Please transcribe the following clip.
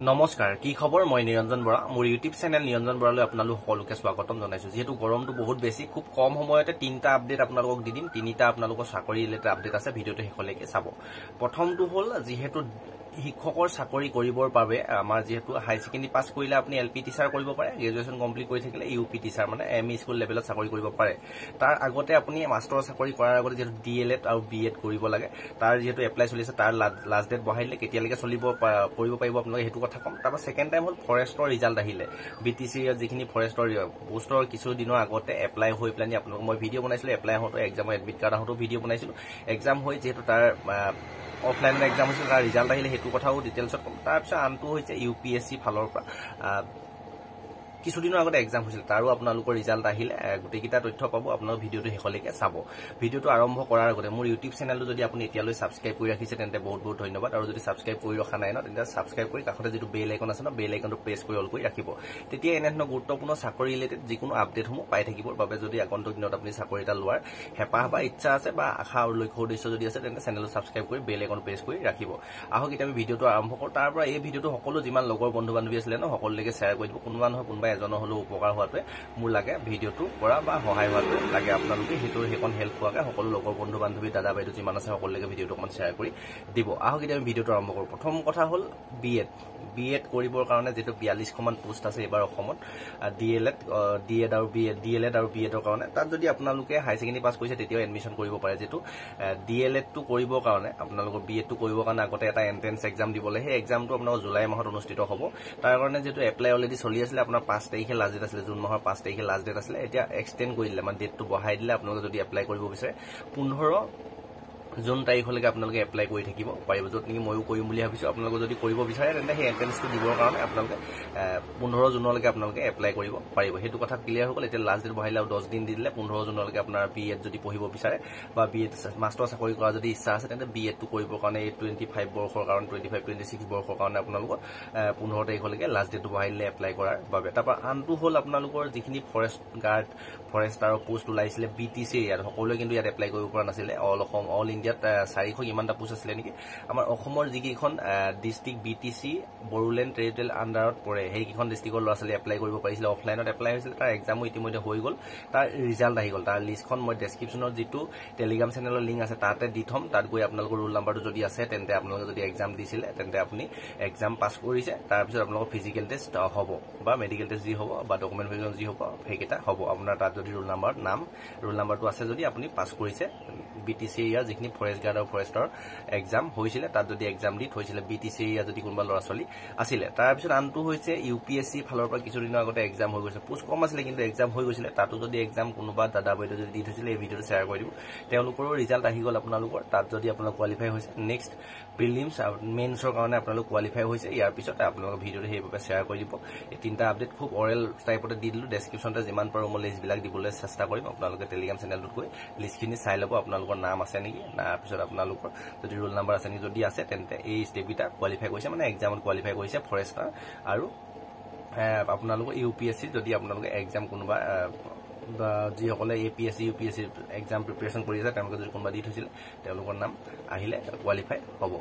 নমস্কাৰ কি খবৰ মই নিৰঞ্জন বৰা মোৰ ইউটিউব চেনেল নিৰঞ্জন বৰালৈ আপোনালোক সকলোকে স্বাগতম জনাইছো যেহেতু গৰমটো বহুত বেছি খুব কম সময়তে তিনটা আপডেট আপোনালোকক দি দিম তিনিটা আপোনালোকৰ চাকৰি ৰিলেটেড আপডেট আছে ভিডিওটো শেষলৈকে চাব প্ৰথমটো হ'ল যেহেতু শিক্ষকৰ চাকৰি কৰিবৰ বাবে আমাৰ যেহেতু হাই সেকেন্ডাৰী পাছ কৰিলে আপুনি এলপি টিচাৰ কৰিব পাৰে গ্ৰেজুৱেচন কমপ্লিট কৰি থাকিলে ইউপি টিচাৰ মানে এমই স্কুল লেভেলত চাকৰি কৰিব পাৰে তাৰ আগতে আপুনি মাষ্টৰ চাকৰি কৰাৰ আগতে যেহেতু ডিএলএড আৰু বিএড কৰিব লাগে তাৰ যেহেতু এপ্লাই চলি আছে তাৰ লাষ্ট ডেট বঢ়াই দিলে কেতিয়ালৈকে চলিব কৰিব পাৰিব আপোনালোকে হেতু কথা কম তাৰপৰা সেকেন্ড টাইম হ'ল ফৰেষ্টৰ ৰিজাল্ট আহিলে বিটিসি যিখিনি ফৰেষ্টৰ পোষ্টৰ কিছু দিনৰ আগতে এপ্লাই হৈ প্লানি আপোনালোক মই ভিডিঅ' বনাইছিলো এপ্লাই হওঁতে এক্সামৰ এডমিট কাৰ্ড আহোঁতো ভিডিঅ' বনাইছিলো এক্সাম হৈ যেহেতু তাৰ অফলাইন এক্সাম হৈছিল তাৰ ৰিজাল্ট আহিলে হেতু কথাও ডিটেইলছত কম তাৰপিছত আনটো হৈছে ইউপিএসসি ফালৰ পৰা কিছুদিনৰ আগতে এক্সাম হৈছিল তাৰো আপোনালোকৰ ৰিজাল্ট আহিলে গোটেইকেইটা তথ্য পাব আপোনালোক ভিডিঅ'টো শেষলৈকে চাব ভিডিঅ'টো আৰম্ভ কৰাৰ আগতে মোৰ ইউটিউব চেনেলটো যদি আপুনি এতিয়ালৈ সাবস্ক্ৰাইব কৰি ৰাখিছে তেন্তে বহুত বহুত ধন্যবাদ আৰু যদি সাবস্ক্ৰাইব কৰি ৰখা নাই ন তেন্তে সাবস্ক্ৰাইব কৰি কাষতে যিটো বেল আইকন আছে ন বেল আইকনটো প্ৰেছ কৰি অল কৰি ৰাখিব তেতিয়া এনে ধৰণৰ গুৰুত্বপূৰ্ণ চাকৰি ৰিলেটেড যিকোনো আপডেটসমূহ পাই থাকিবৰ বাবে যদি আগন্তুক দিনত আপুনি চাকৰি এটা লোৱাৰ হেঁপাহ বা ইচ্ছা আছে বা আশা আৰু লক্ষ্য উদ্দেশ্য যদি আছে তেন্তে চেনেলটো সাবস্ক্ৰাইব কৰি বেল আইকন প্ৰেছ কৰি ৰাখিব আহক এতিয়া আমি ভিডিঅ'টো আৰম্ভ কৰোঁ তাৰ পৰা এই ভিডিঅ'টো সকলো যিমান লগৰ বন্ধু বান্ধৱী আছিলে ন সকলোলৈকে শ্বেয়াৰ কৰি দিব কোনোবা নহয় কোনোবা এজনৰ হ'লেও উপকাৰ হোৱাটোৱে মোৰ লাগে ভিডিঅ'টো কৰা বা সহায় হোৱাটোৱে লাগে আপোনালোকে সেইখন হেল্প হোৱাকে সকলো লগৰ বন্ধু বান্ধৱী দাদা বাইদেউ যিমান আছে সকলোলৈকে ভিডিঅ'টো অকণমান শ্বেয়াৰ কৰি দিব আহক এতিয়া আমি ভিডিঅ'টো আৰম্ভ কৰোঁ প্ৰথম কথা হ'ল বিএড কৰিবৰ কাৰণে যেটো 42খন পোষ্ট আছে এবাৰ অসমত ডিএলএড আৰু বিএডৰ কাৰণে তাত যদি আপোনালোকে হাই সেকেন্ডাৰী পাছ কৰিছে তেতিয়াও এডমিশন কৰিব পাৰে যেটো ডিএলএডটো কৰিবৰ কাৰণে আপোনালোকৰ বিএডটো কৰিবৰ কাৰণে আগতে এটা এন্ট্ৰেন্স এক্সাম দিবলৈ সেই এক্সামটো আপোনালোকৰ জুলাই মাহত অনুষ্ঠিত হ'ব তাৰ কাৰণে যেটো এপ্লাই অলৰেডি চলি আছিল আপোনাৰ 5 তাৰিখে লাষ্ট ডেট আছিল জুন মাহৰ 5 তাৰিখে লাষ্ট ডেট আছিলে এতিয়া এক্সটেন্ড কৰি দিলে মানে ডেটটো বঢ়াই দিলে আপোনালোকে যদি এপ্লাই কৰিব বিচাৰে 15 জুন তাৰিখলৈকে আপোনালোকে এপ্লাই কৰি থাকিব পাৰিব যত নেকি ময়ো কৰিম বুলি ভাবিছো আপোনালোকে যদি কৰিব বিচাৰে তেন্তে সেই এন্ট্ৰেন্সটো দিবৰ কাৰণে আপোনালোকে 15 জুনলৈকে আপোনালোকে এপ্লাই কৰিব পাৰিব হেতু কথা ক্লিয়াৰ হ'ল এতিয়া লাষ্ট ডেট বঢ়াইলে 10 দিন দিলে 15 জুনলৈকে আপোনাৰ বিএড যদি পঢ়িব বিচাৰে বা বিএড মাষ্টাৰ চাকৰি কৰা যদি ইচ্ছা আছে তেন্তে বিএডটো কৰিবৰ কাৰণে 25 বৰ্ষৰ কাৰণে 26 বৰ্ষৰ কাৰণে আপোনালোকৰ 15 তাৰিখলৈকে লাষ্ট ডেটটো বঢ়াইলে এপ্লাই কৰাৰ বাবে তাৰপৰা আনটো হ'ল আপোনালোকৰ যিখিনি ফৰেষ্ট গাৰ্ড ফৰেষ্টাৰৰ পোষ্ট ওলাইছিলে বিটিসি ইয়াত সকলোৱে কিন্তু ইয়াত এপ্লাই কৰিব পৰা নাছিলে অল ইণ্ডিয়াত 400 ইমানটা পোষ্ট আছিলে নেকি আমাৰ অসমৰ যিকেইখন ডিস্ট্ৰিক্ট বিটিসি বড়োলেণ্ড টেৰিটৰিয়েল আন্ডাৰত পৰে সেইকেইখন ডিস্ট্ৰিক্টৰ ল'ৰা ছোৱালী এপ্লাই কৰিব পাৰিছিলে অফলাইনত এপ্লাই হৈছিল তাৰ এক্সামো ইতিমধ্যে হৈ গ'ল তাৰ ৰিজাল্ট আহি গ'ল তাৰ লিষ্টখন মই ডেছক্ৰিপশ্যনত যিটো টেলিগ্ৰাম চেনেলৰ লিংক আছে তাতে দি থম তাত গৈ আপোনালোকৰ ৰোল নাম্বাৰটো যদি আছে তেন্তে আপোনালোকে যদি এক্সাম দিছিলে তেন্তে আপুনি এক্সাম পাছ কৰিছে তাৰপিছত আপোনালোকৰ ফিজিকেল টেষ্ট হ'ব বা মেডিকেল টেষ্ট যি হ'ব বা ডকুমেণ্ট ভেৰিফিকেশ্যন যি হ'ব সেইকেইটা হ'ব আপোনাৰ তাত যদি ৰোল নাম্বাৰটো আছে যদি আপুনি পাছ কৰিছে বিটিসি এৰিয়া যিখিনি ফৰেষ্ট গাৰ্ড আৰু ফৰেষ্টৰ এক্সাম হৈছিলে তাত যদি এক্সাম দি থৈছিলে বিটিসি এৰিয়া যদি কোনোবা ল'ৰা ছোৱালী আছিলে তাৰপিছত আনটো হৈছে ইউপিএসসি ফালৰ পৰা কিছুদিনৰ আগতে এক্সাম হৈ গৈছে পোষ্ট কম আছিলে কিন্তু এক্সাম হৈ গৈছিলে তাতো যদি এক্সাম কোনোবা দাদা বাইদেউ যদি দি থৈছিলে এই ভিডিঅ'টো শ্বেয়াৰ কৰি দিব তেওঁলোকৰো ৰিজাল্ট আহি গ'ল আপোনালোকৰ তাত যদি আপোনালোক কোৱালিফাই হৈছে নেক্সট প্ৰিলিমছ আৰু মেইনছৰ কাৰণে আপোনালোক কোৱালিফাই হৈছে ইয়াৰ পিছত আপোনালোকৰ ভিডিঅ'টো সেইভাৱে শ্বেয়াৰ কৰি দিব এই তিনিটা আপডেট খুব অৰেল টাইপতে দি দিলোঁ ডেছক্ৰিপশ্যনতে যিমান পাৰোঁ মই লিষ্টবিলাক দিবলৈ চেষ্টা কৰিম আপোনালোকে টেলিগ্ৰাম চেনেলটোত গৈ লিষ্টখিনি চাই ল'ব আপোনালোকৰ নাম আছে নেকি তাৰপিছত আপোনালোকৰ যদি ৰোল নাম্বাৰ আছে নেকি যদি আছে তেন্তে এই ষ্টেপকেইটা কোৱালিফাই কৰিছে মানে এক্সামত কোৱালিফাই কৰিছে ফৰেষ্টাৰ আৰু আপোনালোকৰ ইউপিএসসি যদি আপোনালোকে এক্সাম কোনোবা যিসকলে এপিএসসি ইউপিএসসি এক্সাম প্ৰিপেৰেশ্যন কৰি আছে তেওঁলোকে যদি কোনোবা দি থৈছিলে তেওঁলোকৰ নাম আহিলে কোৱালিফাই হ'ব